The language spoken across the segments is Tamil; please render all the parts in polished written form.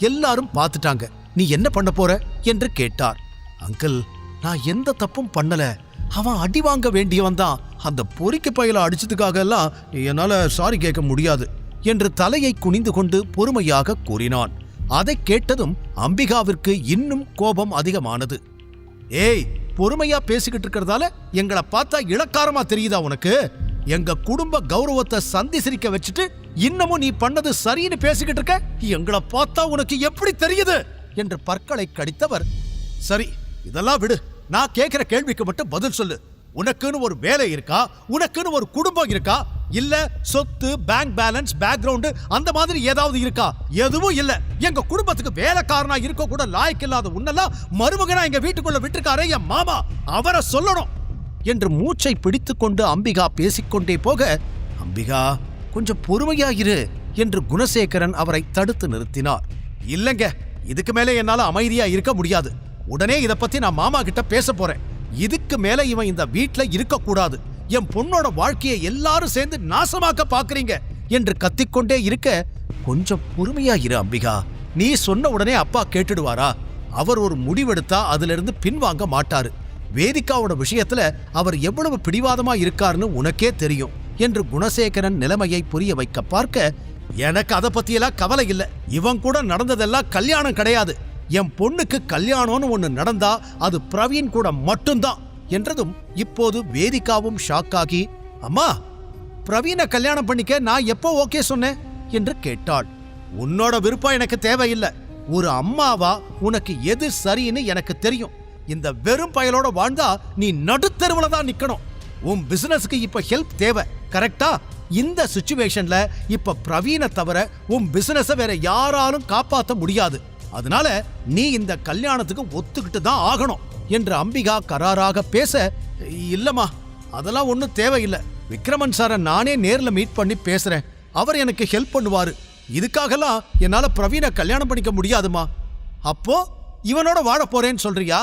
எல்லாரும் பார்த்துட்டாங்க. நீ என்ன பண்ண போற என்று கேட்டார். அங்கிள், நான் எந்த தப்பும் பண்ணல. அவன் அடி வாங்க வேண்டியவன் தான். அந்த பொறிக்கு பையில அடிச்சதுக்காக எல்லாம் என்னால சாரி கேட்க முடியாது என்று தலையை குனிந்து கொண்டு பொறுமையாக கூறினான். அதை கேட்டதும் அம்பிகாவிற்கு இன்னும் கோபம் அதிகமானது. ஏய், பொறுமையா பேசிக்கிட்டு இருக்கிறதால எங்களை பார்த்தா இளக்காரமா தெரியுதா உனக்கு? எங்க குடும்ப கௌரவத்தை சந்தி சிரிக்க வச்சுட்டு இன்னமும் நீ பண்ணது சரின்னு பேசிக்கிட்டு இருக்க. எங்களை பார்த்தா உனக்கு எப்படி தெரியுது என்று பற்களை கடித்தவர், சரி இதெல்லாம் விடு, நான் கேட்கிற கேள்விக்கு மட்டும் பதில் சொல்லு. உனக்குன்னு ஒரு வேலை இருக்கா? உனக்குன்னு ஒரு குடும்பம் இருக்கா? இல்ல சொத்து, பேங்க் பேலன்ஸ், பேக்ரவுண்ட் அந்த மாதிரி ஏதாவது இருக்கா? எதுவும் இல்ல. எங்க குடும்பத்துக்கு வேலைக்காரனா இருக்க கூட லாய்க்கு இல்லாத உன்னெல்லாம் மருமகனா எங்க வீட்டுக்குள்ள விட்டுருக்காரே என் மாமா, அவரை சொல்லணும் என்று மூச்சை பிடித்துக் கொண்டு அம்பிகா பேசிக்கொண்டே போக, அம்பிகா கொஞ்சம் பொறுமையாயிரு என்று குணசேகரன் அவரை தடுத்து நிறுத்தினார். இல்லங்க, இதுக்கு மேல என்னால அமைதியா இருக்க முடியாது. உடனே இத பத்தி நான் மாமா கிட்ட பேச போறேன். இதுக்கு மேல இவன் இந்த வீட்ல இருக்க கூடாது. என் பொண்ணோட வாழ்க்கையை எல்லாரும் சேர்ந்து நாசமாக்க பாக்குறீங்க என்று கத்திக்கொண்டே இருக்க, கொஞ்சம் பொறுமையா இரு அம்பிகா. நீ சொன்ன உடனே அப்பா கேட்டுடுவாரா? அவர் ஒரு முடிவெடுத்தா அதுல இருந்து பின்வாங்க மாட்டாரு. வேதிகாவோட விஷயத்துல அவர் எவ்வளவு பிடிவாதமா இருக்காருன்னு உனக்கே தெரியும் என்று குணசேகரன் நிலைமையை புரிய வைக்க பார்க்க, எனக்கு அதை பத்தியெல்லாம் கவலை இல்லை. இவன் கூட நடந்ததெல்லாம் கல்யாணம் கிடையாது. என் பொண்ணுக்கு கல்யாணம்னு ஒண்ணு நடந்தா அது பிரவீன் கூட மட்டும்தான் என்றதும் இப்போது வேதிகாவும் ஷாக்காகி, அம்மா, பிரவீனை கல்யாணம் பண்ணிக்க நான் எப்போ ஓகே சொன்னேன் என்று கேட்டாள். உன்னோட விருப்பம் எனக்கு தேவையில்லை. ஒரு அம்மாவா உனக்கு எது சரின்னு எனக்கு தெரியும். இந்த வெறும் பயலோட வாழ்ந்தா நீ நடுத்தெருவுல தான் நிக்கணும். உன் பிசினஸ்க்கு இப்ப ஹெல்ப் தேவை, கரெக்டா? இந்த சிச்சுவேஷன்ல இப்ப பிரவீனை தவிர உன் பிசினஸை வேற யாராலும் காப்பாற்ற முடியாது. அதனால நீ இந்த கல்யாணத்துக்கு ஒத்துக்கிட்டு தான் ஆகணும் என்று அம்பிகா கராராக பேச, இல்லம்மா அதெல்லாம் ஒன்றும் தேவையில்லை. விக்ரமன் சாரை நானே நேர்ல மீட் பண்ணி பேசுறேன். அவர் எனக்கு ஹெல்ப் பண்ணுவாரு. இதுக்காகலாம் என்னால பிரவீனை கல்யாணம் பண்ணிக்க முடியாதுமா. அப்போ இவனோட வாழ போறேன்னு சொல்றியா?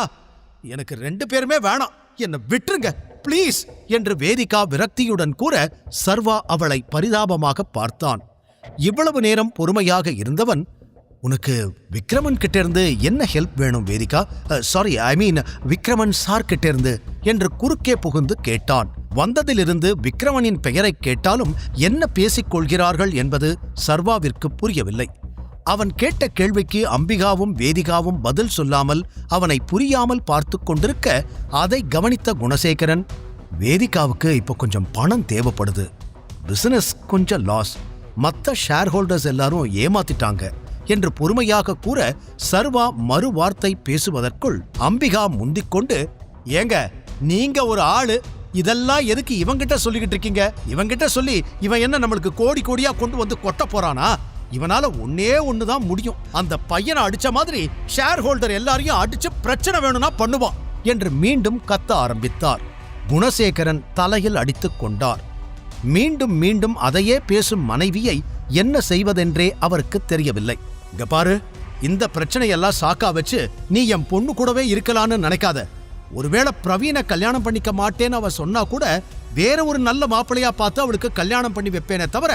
எனக்கு 2 பேருமே வேணாம், என்னை விட்டுருங்க பிளீஸ் என்று வேதிகா விரக்தியுடன் கூற, சர்வா அவளை பரிதாபமாக பார்த்தான். இவ்வளவு நேரம் பொறுமையாக இருந்தவன், உனக்கு விக்ரமன் கிட்ட இருந்து என்ன ஹெல்ப் வேணும் வேதிகா? சாரி, ஐ மீன் விக்ரமன் சார் கிட்ட இருந்து என்று குறுக்கே புகுந்து கேட்டான். வந்ததிலிருந்து விக்ரமனின் பெயரை கேட்டாலும் என்ன பேசிக் கொள்கிறார்கள் என்பது சர்வாவிற்கு புரியவில்லை. அவன் கேட்ட கேள்விக்கு அம்பிகாவும் வேதிகாவும் பதில் சொல்லாமல் அவனை புரியாமல் பார்த்து கொண்டிருக்க, அதை கவனித்த குணசேகரன், வேதிகாவுக்கு இப்போ கொஞ்சம் பணம் தேவைப்படுது. பிசினஸ் கொஞ்சம் லாஸ். மற்ற ஷேர் ஹோல்டர்ஸ் எல்லாரும் ஏமாத்திட்டாங்க என்று பொறுமையாக கூற, சர்வா மறு வார்த்தை பேசுவதற்குள் அம்பிகா முந்திக்கொண்டு, ஏங்க நீங்க ஒரு ஆளு, இதெல்லாம் எதுக்கு இவங்கிட்ட சொல்லிக்கிட்டு இருக்கீங்க? இவங்கிட்ட சொல்லி இவன் என்ன நம்மளுக்கு கோடி கோடியா கொண்டு வந்து கொட்ட போறானா? இவனால ஒன்னே ஒண்ணுதான் முடியும். அந்த பையனை அடிச்ச மாதிரி ஷேர் ஹோல்டர் எல்லாரையும் அடிச்சு பிரச்சனை வேணும்னா பண்ணுவான் என்று மீண்டும் கத்த ஆரம்பித்தார். குணசேகரன் தலையில் அடித்துக் கொண்டார். மீண்டும் மீண்டும் அதையே பேசும் மனைவியை என்ன செய்வதென்றே அவருக்கு தெரியவில்லை. இங்க பாரு, இந்த பிரச்சனையெல்லாம் சாக்கா வச்சு நீ என் பொண்ணு கூடவே இருக்கலான்னு நினைக்காத. ஒருவேளை பிரவீனை கல்யாணம் பண்ணிக்க மாட்டேன்னு அவ சொன்னா கூட வேற ஒரு நல்ல மாப்பிள்ளையா பார்த்து அவளுக்கு கல்யாணம் பண்ணி வைப்பேனே தவிர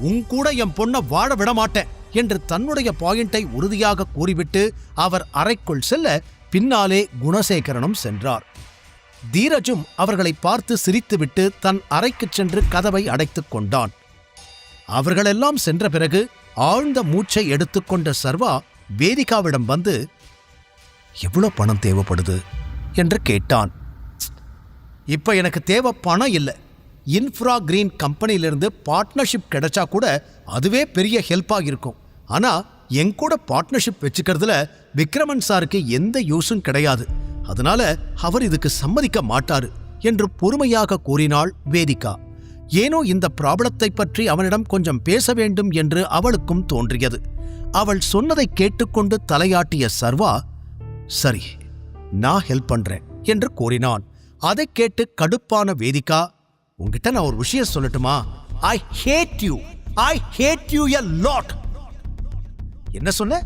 உன் கூட என் பொண்ணை வாழ விட மாட்டேன் என்று தன்னுடைய பாயிண்டை உறுதியாக கூறிவிட்டு அவர் அறைக்குள் செல்ல, பின்னாலே குணசேகரனும் சென்றார். தீரஜும் அவர்களை பார்த்து சிரித்துவிட்டு தன் அறைக்குச் சென்று கதவை அடைத்துக் கொண்டான். அவர்களெல்லாம் சென்ற பிறகு ஆழ்ந்த மூச்சை எடுத்துக்கொண்ட சர்வா வேதிகாவிடம் வந்து, எவ்வளவு பணம் தேவைப்படுது என்று கேட்டான். இப்ப எனக்கு தேவை பணம் இல்லை. இன்ஃப்ரா கிரீன் கம்பெனியிலிருந்து பார்ட்னர்ஷிப் கிடைச்சா கூட அதுவே பெரிய ஹெல்ப்பாக இருக்கும். ஆனா என் கூட பார்ட்னர்ஷிப் வச்சுக்கிறதுல விக்ரமன் சாருக்கு எந்த யூஸும் கிடையாது. அதனால அவர் இதுக்கு சம்மதிக்க மாட்டாரு என்று பொறுமையாக கூறினாள் வேதிகா. ஏனோ இந்த ப்ராப்ளத்தை பற்றி அவனிடம் கொஞ்சம் பேச வேண்டும் என்று அவளுக்கும் தோன்றியது. அவள் சொன்னதை கேட்டுக்கொண்டு தலையாட்டிய சர்வா, சரி நான் ஹெல்ப் பண்றேன் என்று கூறினான். அதை கேட்டு கடுப்பான வேதிகா, உங்ககிட்ட நான் ஒரு விஷயம் சொல்லட்டுமா? ஐ ஹேட் யூ எ லாட். என்ன சொன்ன?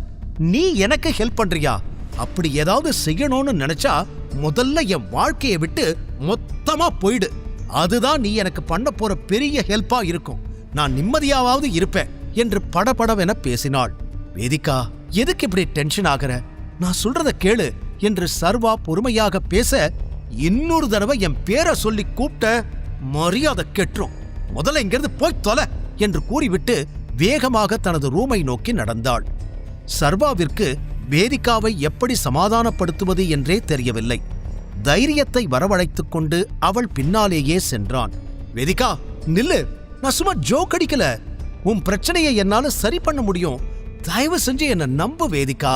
நீ எனக்கு ஹெல்ப் பண்றியா? அப்படி ஏதாவது செய்யணும்னு நினைச்சா முதல்ல என் வாழ்க்கையை விட்டு மொத்தமா போயிடு. அதுதான் நீ எனக்கு பண்ண போற பெரிய ஹெல்ப்பா இருக்கும். நான் நிம்மதியாவது இருப்பேன் என்று படபடவென பேசினாள். வேதிகா, எதுக்கு இப்படி டென்ஷன் ஆகுற? நான் சொல்றத கேளு என்று சர்வா பொறுமையாக பேச, இன்னொரு தடவை என் பேரை சொல்லி கூப்பிட்ட மரியாதை கெட்டுரும். முதல்ல இங்கிருந்து போய் தொலை என்று கூறிவிட்டு வேகமாக தனது ரூமை நோக்கி நடந்தாள். சர்வாவிற்கு வேதிகாவை எப்படி சமாதானப்படுத்துவது என்றே தெரியவில்லை. தைரியத்தை வரவழைத்துக் கொண்டு அவள் பின்னாலேயே சென்றான். வேதிகா நில்லு, நான் சும்மா ஜோக் அடிக்கல. உன் பிரச்சனையை என்னால சரி பண்ண முடியும். தயவு செஞ்சு என்ன நம்பு வேதிகா.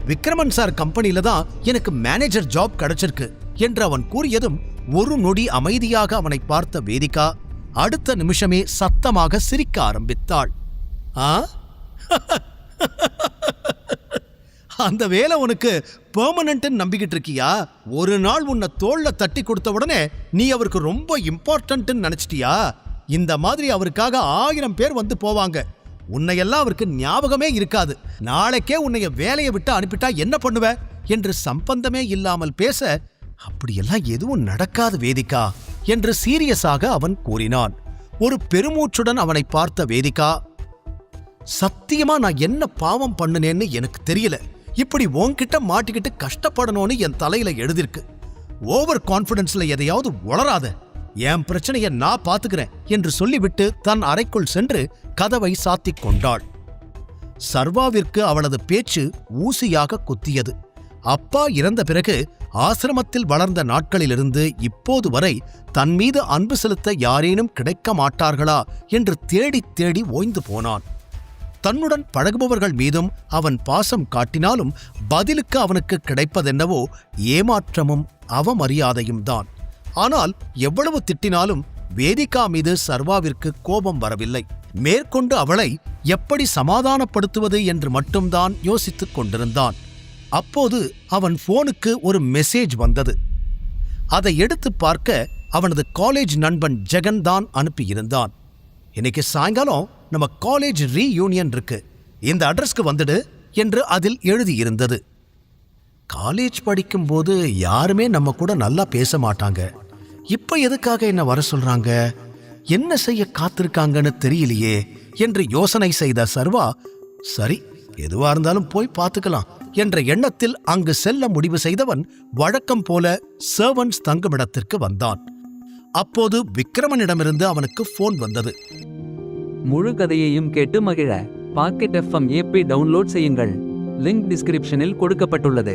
விக்ரமன் சார் கம்பெனில தான் எனக்கு மேனேஜர் ஜாப் கிடைச்சிருக்கு என்று அவன் கூறியதும் ஒரு நொடி அமைதியாக அவனை பார்த்த வேதிகா அடுத்த நிமிஷமே சத்தமாக சிரிக்க ஆரம்பித்தாள். ஆ அந்த வேலை உனக்கு பெர்மனன்ட் நம்பிக்கிட்டு இருக்கியா? ஒரு நாள் உன்னை தோள்ல தட்டி கொடுத்த உடனே நீ அவருக்கு ரொம்ப இம்பார்ட்டன்ட் நினைச்சிட்டியா? இந்த மாதிரி அவருக்காக 1000 பேர் வந்து போவாங்க. உன்னையெல்லாம் அவருக்கு ஞாபகமே இருக்காது. நாளைக்கே உன்னைய வேலையை விட்டு அனுப்பிட்டா என்ன பண்ணுவ என்று சம்பந்தமே இல்லாமல் பேச, அப்படியெல்லாம் எதுவும் நடக்காது வேதிகா என்று சீரியஸாக அவன் கூறினான். ஒரு பெருமூச்சுடன் அவனை பார்த்த வேதிகா, சத்தியமா நான் என்ன பாவம் பண்ணுனேன்னு எனக்கு தெரியல. இப்படி உன்கிட்ட மாட்டிக்கிட்டு கஷ்டப்படணும்னு என் தலையில எழுதிருக்கு. ஓவர் கான்பிடன்ஸ்ல எதையாவது உளராத. என் பிரச்சனையை நான் பாத்துக்கிறேன் என்று சொல்லிவிட்டு தன் அறைக்குள் சென்று கதவை சாத்திக் கொண்டாள். சர்வாவிற்கு அவளது பேச்சு ஊசியாக குத்தியது. அப்பா இறந்த பிறகு ஆசிரமத்தில் வளர்ந்த நாட்களிலிருந்து இப்போது வரை தன் மீது அன்பு செலுத்த யாரேனும் கிடைக்க மாட்டார்களா என்று தேடி தேடி ஓய்ந்து போனான். தன்னுடன் பழகுபவர்கள் மீதும் அவன் பாசம் காட்டினாலும் பதிலுக்கு அவனுக்கு கிடைப்பதென்னவோ ஏமாற்றமும் அவமரியாதையும் தான். ஆனால் எவ்வளவு திட்டினாலும் வேதிகா மீது சர்வாவிற்கு கோபம் வரவில்லை. மேற்கொண்டு அவளை எப்படி சமாதானப்படுத்துவது என்று மட்டும்தான் யோசித்துக் கொண்டிருந்தான். அப்போது அவன் போனுக்கு ஒரு மெசேஜ் வந்தது. அதை எடுத்து பார்க்க அவனது காலேஜ் நண்பன் ஜெகன் தான் அனுப்பியிருந்தான். இன்னைக்கு சாயங்காலம் நம்ம காலேஜ் ரீயூனியன் இருக்கு, இந்த அட்ரஸ்க்கு வந்துடு என்று அதில் எழுதியிருந்தது. காலேஜ் படிக்கும்போது யாருமே நம்ம கூட நல்லா பேச மாட்டாங்க. இப்ப எதுக்காக என்ன வர சொல்றாங்க? என்ன செய்ய காத்திருக்காங்கன்னு தெரியலையே என்று யோசனை செய்த சர்வா, சரி எதுவா இருந்தாலும் போய் பார்த்துக்கலாம் என்ற எண்ணத்தில் அங்கு செல்ல முடிவு செய்தவன் வழக்கம் போல சர்வன்ட்ஸ் தங்குமிடத்திற்கு வந்தான். அப்போது விக்ரமனிடமிருந்து அவனுக்கு போன் வந்தது. முழு கதையையும் கேட்டு மகிழ பாக்கெட் FM ஆப்பை டவுன்லோட் செய்யுங்கள். லிங்க் டிஸ்கிரிப்ஷனில் கொடுக்கப்பட்டுள்ளது.